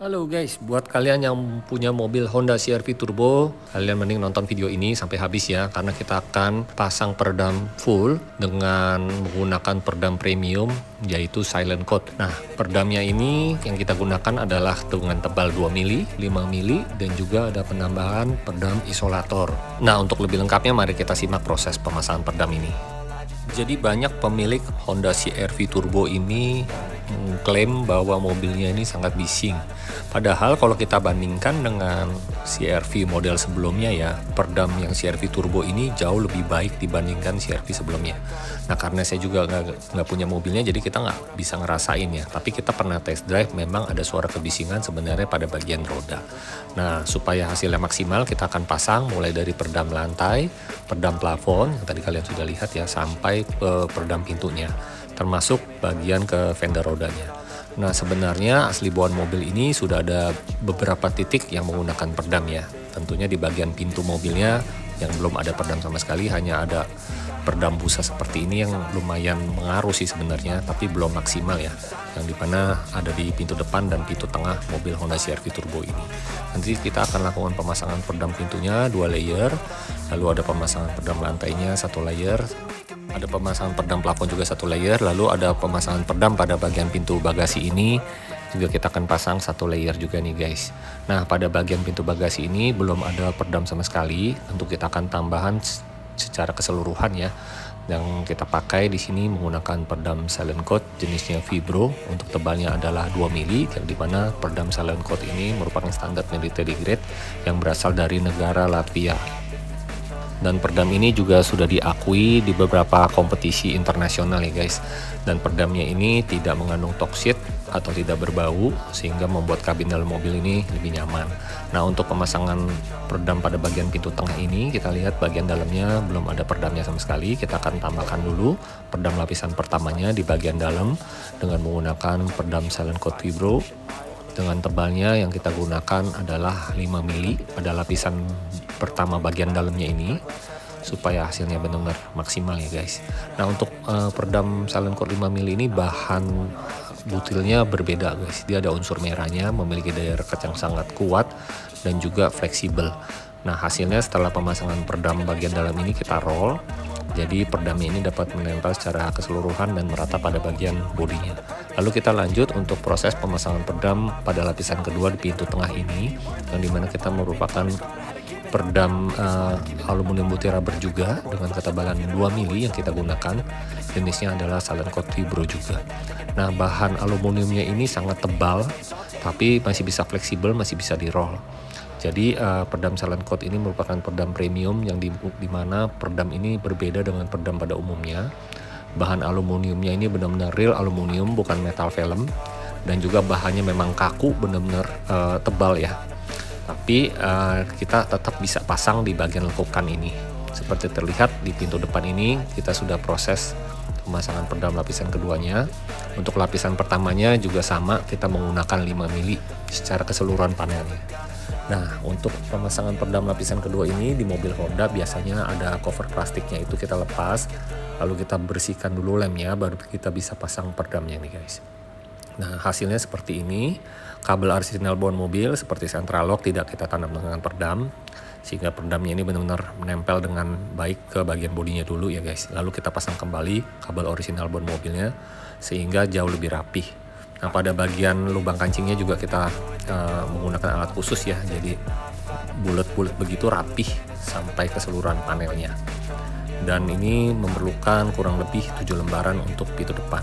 Halo guys, buat kalian yang punya mobil Honda CR-V Turbo, kalian mending nonton video ini sampai habis ya, karena kita akan pasang peredam full dengan menggunakan peredam premium, yaitu Silent Coat. Nah, peredamnya ini yang kita gunakan adalah dengan tebal 2 mili, 5 mili, dan juga ada penambahan peredam isolator. Nah, untuk lebih lengkapnya mari kita simak proses pemasangan peredam ini. Jadi banyak pemilik Honda CR-V Turbo ini mengklaim bahwa mobilnya ini sangat bising. Padahal kalau kita bandingkan dengan CR-V model sebelumnya ya, peredam yang CR-V Turbo ini jauh lebih baik dibandingkan CR-V sebelumnya. Nah, karena saya juga nggak punya mobilnya, jadi kita nggak bisa ngerasain ya. Tapi kita pernah test drive, memang ada suara kebisingan sebenarnya pada bagian roda. Nah, supaya hasilnya maksimal, kita akan pasang mulai dari peredam lantai, peredam plafon yang tadi kalian sudah lihat ya, sampai peredam pintunya, termasuk bagian ke fender rodanya. Nah, sebenarnya asli bawaan mobil ini sudah ada beberapa titik yang menggunakan peredam ya. Tentunya di bagian pintu mobilnya yang belum ada peredam sama sekali, hanya ada peredam busa seperti ini yang lumayan mengaruh sih sebenarnya, tapi belum maksimal ya. Yang dimana ada di pintu depan dan pintu tengah mobil Honda CR-V Turbo ini. Nanti kita akan lakukan pemasangan peredam pintunya 2 layer, lalu ada pemasangan peredam lantainya 1 layer, ada pemasangan peredam plafon juga 1 layer, lalu ada pemasangan peredam pada bagian pintu bagasi ini juga kita akan pasang 1 layer juga nih guys. Nah, pada bagian pintu bagasi ini belum ada peredam sama sekali, tentu kita akan tambahan secara keseluruhan ya. Yang kita pakai di sini menggunakan peredam Silent Coat jenisnya Vibro, untuk tebalnya adalah 2 mili, yang dimana peredam Silent Coat ini merupakan standar military grade yang berasal dari negara Latvia. Dan peredam ini juga sudah diakui di beberapa kompetisi internasional ya guys. Dan peredamnya ini tidak mengandung toksit atau tidak berbau, sehingga membuat kabin dalam mobil ini lebih nyaman. Nah, untuk pemasangan peredam pada bagian pintu tengah ini, kita lihat bagian dalamnya belum ada peredamnya sama sekali. Kita akan tambahkan dulu peredam lapisan pertamanya di bagian dalam dengan menggunakan peredam Silent Coat Vibro. Dengan tebalnya yang kita gunakan adalah 5 mili pada lapisan pertama bagian dalamnya ini, supaya hasilnya benar-benar maksimal ya guys. Nah, untuk peredam Silent Coat 5 mili ini bahan butilnya berbeda guys. Dia ada unsur merahnya, memiliki daya rekat yang sangat kuat dan juga fleksibel. Nah, hasilnya setelah pemasangan peredam bagian dalam ini kita roll. Jadi peredamnya ini dapat menempel secara keseluruhan dan merata pada bagian bodinya. Lalu kita lanjut untuk proses pemasangan peredam pada lapisan kedua di pintu tengah ini, yang dimana kita merupakan peredam aluminium putih rubber juga dengan ketebalan 2 mili yang kita gunakan. Jenisnya adalah Silent Coat Vibro juga. Nah, bahan aluminiumnya ini sangat tebal, tapi masih bisa fleksibel, masih bisa di roll. Jadi peredam Silent Coat ini merupakan peredam premium yang dimana peredam ini berbeda dengan peredam pada umumnya. Bahan aluminiumnya ini benar-benar real aluminium, bukan metal film, dan juga bahannya memang kaku, benar-benar tebal ya. Tapi kita tetap bisa pasang di bagian lekukan ini. Seperti terlihat di pintu depan ini, kita sudah proses pemasangan peredam lapisan keduanya. Untuk lapisan pertamanya juga sama, kita menggunakan 5 mili secara keseluruhan panelnya. Nah, untuk pemasangan peredam lapisan kedua ini di mobil Honda biasanya ada cover plastiknya, itu kita lepas, lalu kita bersihkan dulu lemnya, baru kita bisa pasang peredamnya nih guys. Nah, hasilnya seperti ini. Kabel orisinal bawaan mobil seperti central lock tidak kita tanam dengan peredam, sehingga peredamnya ini benar-benar menempel dengan baik ke bagian bodinya dulu ya guys. Lalu kita pasang kembali kabel orisinal bawaan mobilnya sehingga jauh lebih rapih. Nah, pada bagian lubang kancingnya juga kita menggunakan alat khusus ya, jadi bulat-bulat begitu rapih sampai keseluruhan panelnya. Dan ini memerlukan kurang lebih 7 lembaran untuk pintu depan.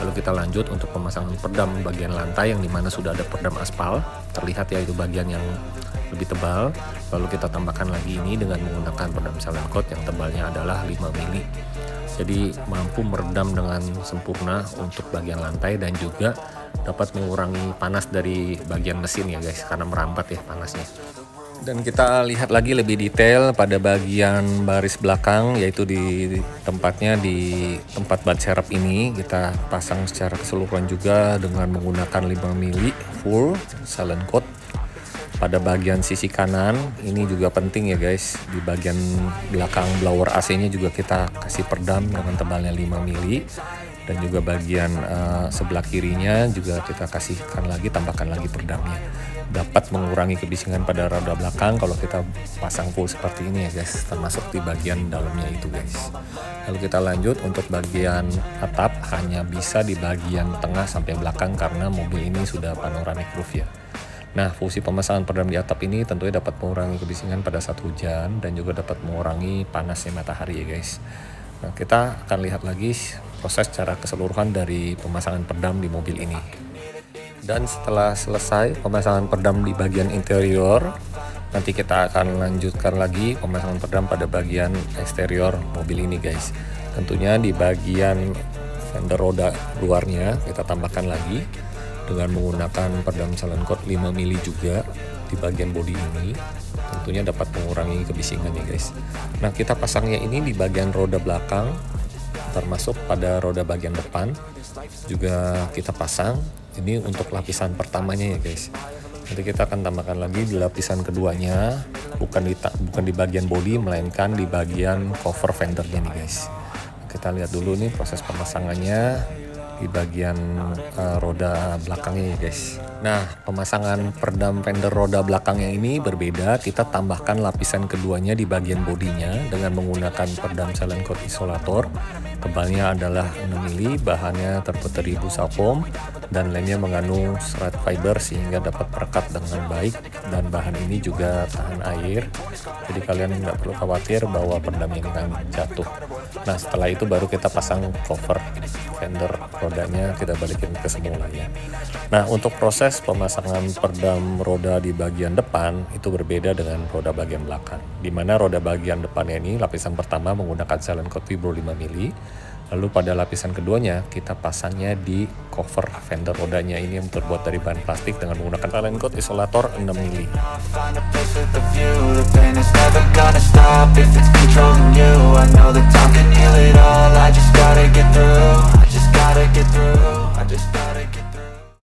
Lalu kita lanjut untuk pemasangan peredam bagian lantai, yang dimana sudah ada peredam aspal, terlihat ya itu bagian yang lebih tebal. Lalu kita tambahkan lagi ini dengan menggunakan peredam Silent Coat yang tebalnya adalah 5 mili. Jadi mampu meredam dengan sempurna untuk bagian lantai, dan juga dapat mengurangi panas dari bagian mesin ya guys, karena merambat ya panasnya. Dan kita lihat lagi lebih detail pada bagian baris belakang, yaitu di tempatnya di tempat ban serep ini kita pasang secara keseluruhan juga dengan menggunakan 5 mili full Silent Coat. Pada bagian sisi kanan ini juga penting ya guys, di bagian belakang blower AC nya juga kita kasih peredam dengan tebalnya 5 mili. Dan juga bagian sebelah kirinya juga kita kasihkan lagi, tambahkan lagi peredamnya. Dapat mengurangi kebisingan pada roda belakang kalau kita pasang full seperti ini ya guys, termasuk di bagian dalamnya itu guys. Lalu kita lanjut untuk bagian atap, hanya bisa di bagian tengah sampai belakang karena mobil ini sudah panoramic roof ya. Nah, fungsi pemasangan peredam di atap ini tentunya dapat mengurangi kebisingan pada saat hujan dan juga dapat mengurangi panasnya matahari ya guys. Nah, kita akan lihat lagi proses secara keseluruhan dari pemasangan peredam di mobil ini. Dan setelah selesai pemasangan peredam di bagian interior, nanti kita akan lanjutkan lagi pemasangan peredam pada bagian eksterior mobil ini guys. Tentunya di bagian fender roda luarnya kita tambahkan lagi dengan menggunakan peredam silent coat 5 mili juga di bagian bodi ini. Tentunya dapat mengurangi kebisingan ya guys. Nah, kita pasangnya ini di bagian roda belakang, termasuk pada roda bagian depan juga kita pasang. Ini untuk lapisan pertamanya ya guys. Nanti kita akan tambahkan lagi di lapisan keduanya, bukan di bagian bodi melainkan di bagian cover fendernya nih guys. Kita lihat dulu nih proses pemasangannya di bagian roda belakangnya ya guys. Nah, pemasangan peredam fender roda belakangnya ini berbeda. Kita tambahkan lapisan keduanya di bagian bodinya dengan menggunakan peredam silent coat isolator. Tebalnya adalah 6 mili, bahannya terbuat dari busa foam dan lemnya mengandung serat fiber sehingga dapat perekat dengan baik, dan bahan ini juga tahan air. Jadi kalian nggak perlu khawatir bahwa peredam ini akan jatuh. Nah, setelah itu baru kita pasang cover fender rodanya, kita balikin ke semula ya. Nah, untuk proses pemasangan peredam roda di bagian depan itu berbeda dengan roda bagian belakang, di mana roda bagian depannya ini lapisan pertama menggunakan silent coat Vibro 5 mili. Lalu pada lapisan keduanya kita pasangnya di cover fender rodanya ini yang terbuat dari bahan plastik dengan menggunakan silent coat isolator 6 mili.